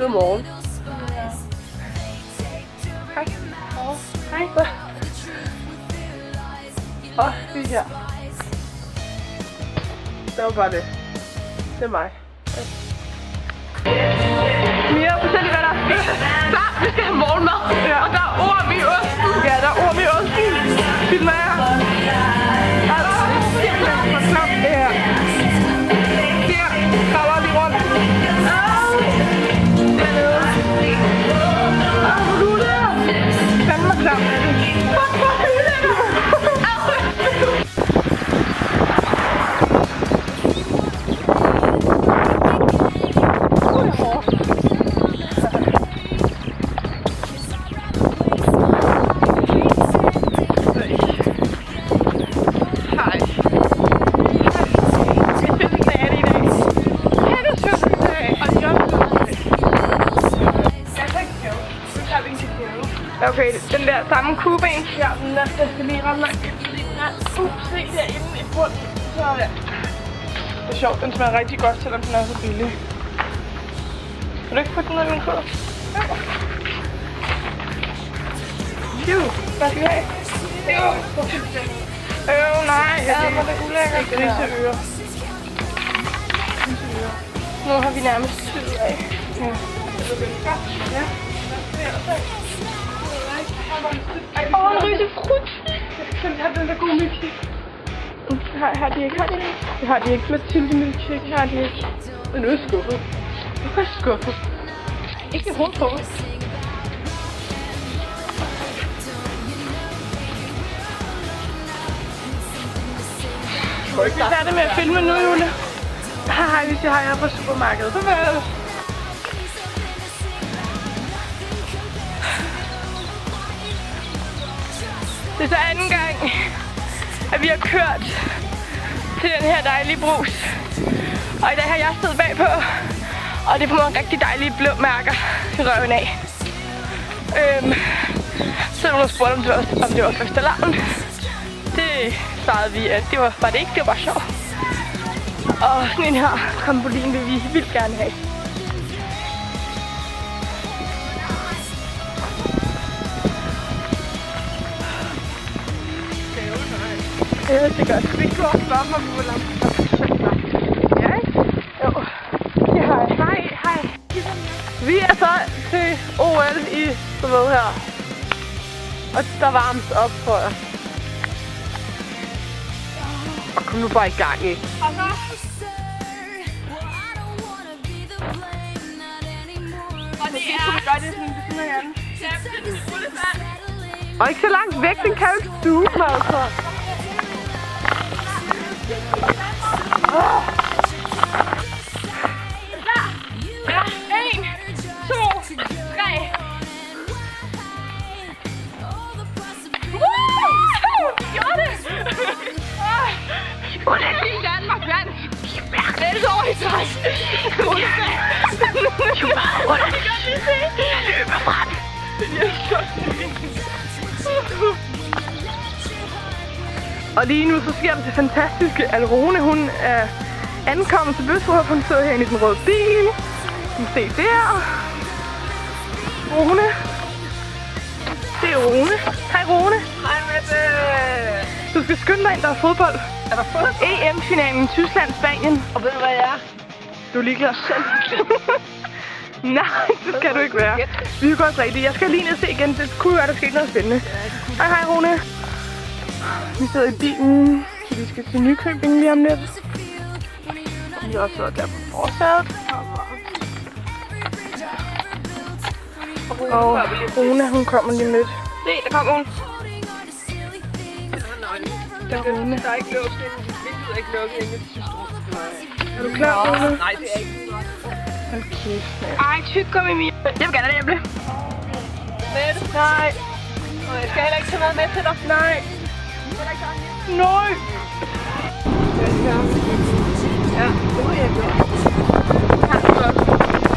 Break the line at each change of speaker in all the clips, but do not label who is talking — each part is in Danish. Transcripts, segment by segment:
Godmorgen. Hej. Hej. Åh, vi er her. Det var bare det. Det er mig. Mia, fortæl lige, hvad der er sket. Vi skal have morgenmad. Ja. Og der er orm i osten. Ja, der er orm i osten. Filmer jeg. Der er simpelthen for klamt det her. Der kravler vi rundt. Dernede. Hvor du der? Fandme klamt er det. Fuck, hvor hylder Okay, den der samme kubben. Ja, den skal lige ret langt ind. Se derinde i bunden. Så ja. Det er sjovt, den smager rigtig godt, selvom den er så billig. Vil du ikke putte den ned i min kode? Jo. Hvad skal vi have? Nej. Hvor er det ulækkert. Griseører. Nu har vi nærmest tid af. Ja. Ja. Åh, en rysefrut! Jeg har den der gode milkshake. Har de ikke? Det har de ikke. Mathilde milkshake har de ikke. Den er skuffet. Hvorfor er jeg skuffet? Ikke en hund på. Vi er færdige med at filme nu, Jule. Hej, hvis jeg har jer på supermarkedet. Farvel! Det er så anden gang, at vi har kørt til den her dejlige brus. Og i dag har jeg siddet bagpå, og det får nogle rigtig dejlige blå mærker i røven af. Så nogen spurgte, om det var fastelavn. Det svarede vi, at det var det ikke, det var bare sjovt. Og sådan en her trampolin vil vi vildt gerne have. Ja, det gør det. Vi går og spørger mig, hvor langt det er. Ja, ikke? Jo. Ja, hej. Vi er så til OL i Sovjet her. Og der varmes op, tror jeg. Og kom nu bare i gang, ikke? Og så... Og det er... Vi gør det sådan ved siden af hinanden. Ja, det er rullefald. Og ikke så langt væk, den kan jo ikke zoome, altså. Ja, 1, 2, 3. Vi gjorde det! Hele Danmark vandt. Det er over i træk. Vi gør det, se. Jeg løber fra den. Og lige nu så sker det fantastiske, at Rune, hun er ankommet til Bøsrup. Hun sidder herinde i den røde bil. I kan se der. Rune. Det er Rune. Hej Rune.
Hej Mette.
Du skal skynde dig ind, der er fodbold.
Er der fodbold?
EM-finalen Tyskland-Spanien.
Og ved du hvad jeg er?
Du er ligeglad. Nej, det skal du ikke være. Vi kan godt rigtigt. Jeg skal lige ned og se igen. Det kunne være, der skete noget spændende. Hej Rune. Vi sidder i bilen. Vi skal til Nykøbing lige om lidt. Vi har også siddet der på forsædet. Og Rune, hun kommer lige lidt. Se, der kommer hun. Der er Rune.
Der er ikke lukket. Vinduet er ikke lukket inde til Systrup.
Er du klar, Rune?
Nej, det er ikke.
Okay. Ej, tyk, kom i mig. Jeg vil gerne have det æble.
Mette?
Nej.
Og jeg skal heller ikke tage noget med til dig.
Nej. Nej.
Ja, det må jeg gøre.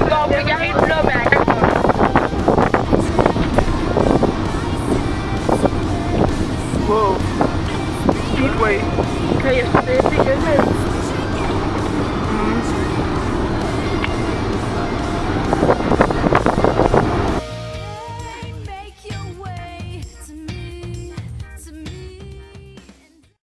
Hvor fik jeg helt blå mærker. Wow. Speedway. Kan jeg spille det igen med?